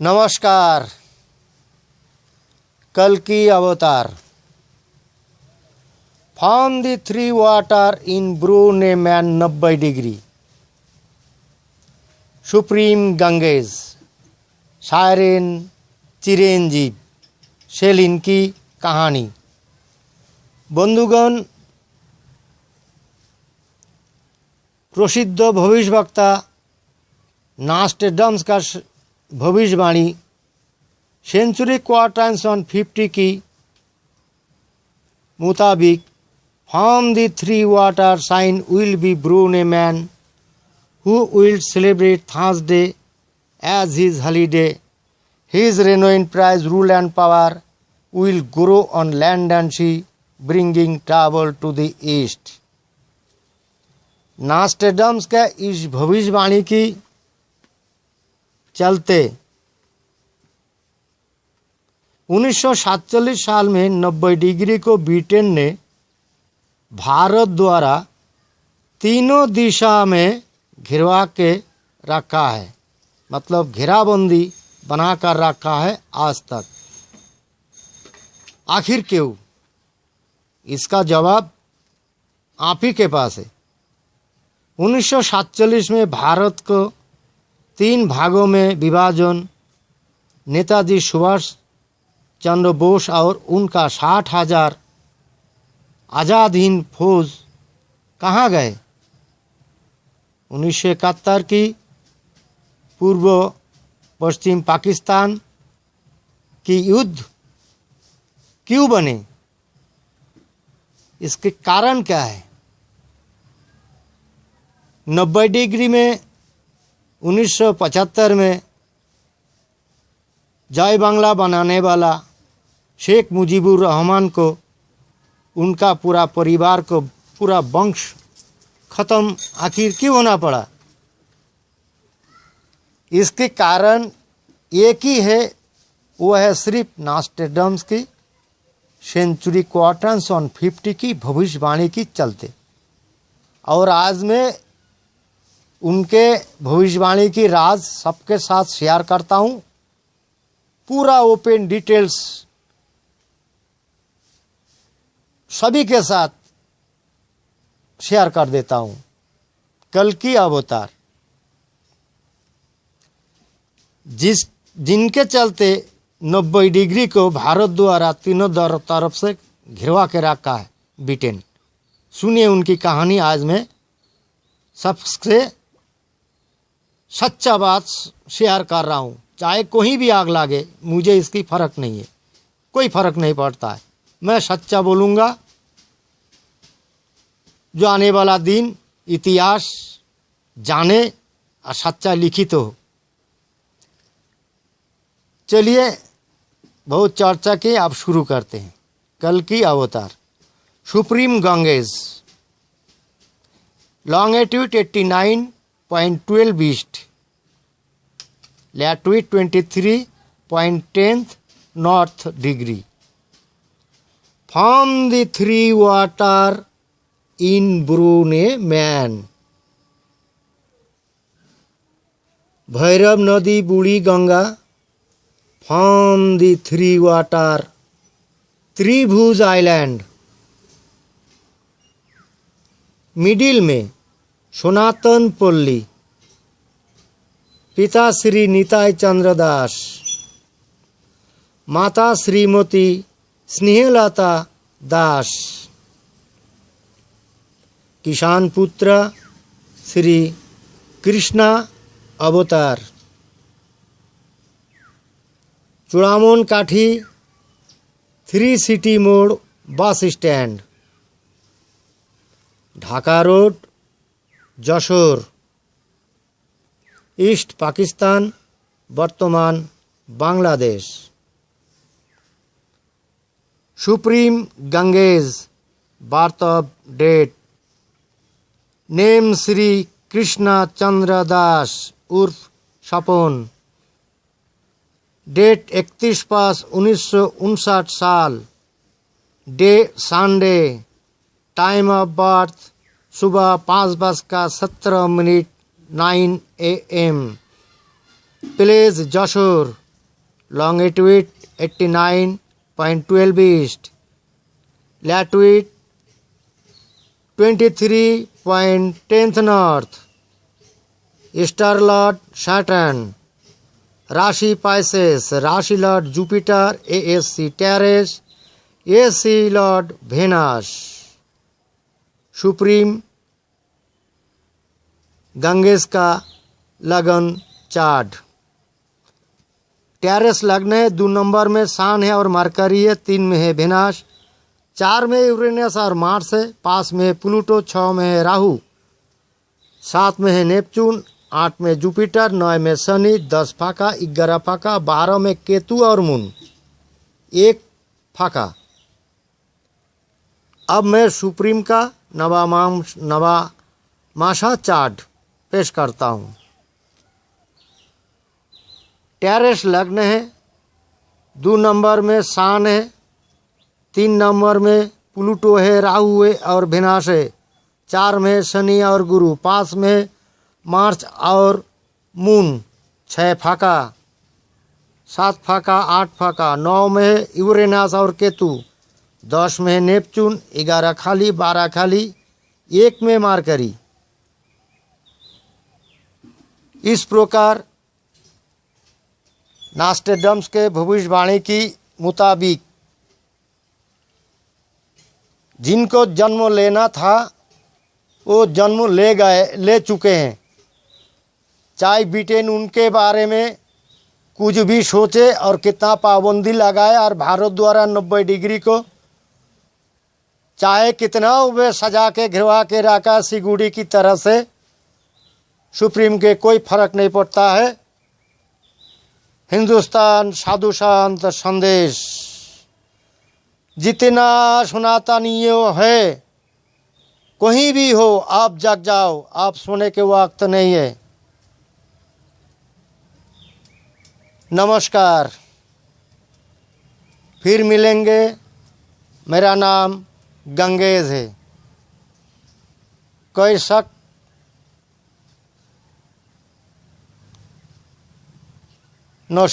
नमस्कार। कल्कि अवतार। Found the three water in Brunei man 90 degree. Supreme Ganges. Chyren Chiranjeev. Selin की कहानी। बंधुगण, प्रसिद्ध भविष्यवक्ता नास्ट्रेडम्स का भविष्यवाणी सेंचुरी क्वार्टर 150 की मुताबिक from the three water sign will be born a man who will celebrate Thursday as his holiday. His renown praise rule and power will grow on land and sea bringing travel to the east. Nostradamus का इस भविष्यवाणी की चलते 1947 साल में 90 degree को Britain ने भारत द्वारा तीनों दिशा में घिरवा के रखा है, मतलब घेराबंदी बनाकर रखा है आज तक। आखिर क्यों? इसका जवाब आप ही के पास है। 1947 में भारत को 3 भागों में विभाजन नेताजी सुभाष चंद्र बोस और उनका 60,000 आज़ाद हिंद फौज कहाँ गए? 1971 की पूर्व पश्चिम पाकिस्तान की युद्ध क्यों बने? इसके कारण क्या है? 90 डिग्री में 1975 में जय बांग्ला बनाने वाला शेख मुजीबुर रहमान को, उनका पूरा परिवार को, पूरा वंश खत्म आखिर क्यों होना पड़ा? इसके कारण एक ही है, वो है सिर्फ नास्ट्रेडम्स की सेंचुरी क्वार्टर 150 की भविष्यवाणी की चलते। और आज मैं उनके भविष्यवाणी की राज सबके साथ शेयर करता हूँ। पूरा ओपन डिटेल्स सभी के साथ शेयर कर देता हूँ। कल्कि अवतार, जिनके चलते 90 डिग्री को भारत द्वारा तीनों तरफ से घिरवा के रखा है ब्रिटेन। सुनिए उनकी कहानी। आज मैं सबसे सच्चा बात शेयर कर रहा हूँ। चाहे कोई भी आग लागे, मुझे इसकी फर्क नहीं है, कोई फर्क नहीं पड़ता है। मैं सच्चा बोलूँगा। जो आने वाला दिन इतिहास जाने और सच्चा लिखित हो। चलिए, बहुत चर्चा की, अब शुरू करते हैं। कल्कि अवतार। Supreme Ganges. Longitude 89.12 east, latitude 23.10 north degree. From the three water in ब्रूने man. Bhairav नदी, बूढ़ी Ganga. From the three water, त्रिभुज आइलैंड। मिडिल में सनातन पल्ली। पिता श्री निताई चंद्र दास, माता श्रीमती स्नेहलता दास। किसान पुत्र श्री कृष्णा अवतार। चूड़ामन काठी, 3 सिटी मोड़ bus stand, Dhaka road, Jessore, East Pakistan, वर्तमान Bangladesh. Supreme Ganges, birth of date name Shri Krishna Chandra Das उर्फ सपन। डेट 31/5/1959 साल। Day Sunday. Time of birth सुबह 5:17 9 AM। Place Jessore. longitude 89.12 east, latitude 23.10 north, star lord Saturn, राशि Pisces, राशि lord Jupiter, ASC Taurus, AC lord Venus, supreme Gangesh का लगन chart. Terrace लग्न है, 2 number में सन है और मरकरी है, 3 में है वेनस, 4 में यूरेनस और मार्स है, 5 में है प्लूटो, 6 में है राहु, 7 में है नेपच्यून, 8 में जुपिटर, 9 में शनि, 10 फाका, 11 फाका, 12 में केतु और मून, 1 फाका। अब मैं सुप्रीम का नवामासा चार्ट पेश करता हूँ। टेरेस लग्न है, 2 नंबर में सन है, 3 नंबर में प्लूटो है, राहु है और वेनस है, 4 में शनि और गुरु, 5 में मार्च और मून, 6 फाका, 7 फाका, 8 फाका, 9 में यूरेनस और केतु, 10 में नेपच्यून, 11 खाली, 12 खाली, 1 में मरकरी। इस प्रकार नॉस्ट्रेडम्स के भविष्यवाणी की मुताबिक जिनको जन्म लेना था वो जन्म ले चुके हैं। चाहे ब्रिटेन उनके बारे में कुछ भी सोचे और कितना पाबंदी लगाए और भारत द्वारा 90 डिग्री को चाहे कितना वे सजा के घिरवा के रखा सिगुड़ी की तरह से, सुप्रीम के कोई फर्क नहीं पड़ता है। हिंदुस्तान साधु संत संदेश जितना सनातनीय है, कहीं भी हो आप जग जाओ, आप सोने के वक्त नहीं है। नमस्कार, फिर मिलेंगे। मेरा नाम गंगेश है। कोई शक नो शक।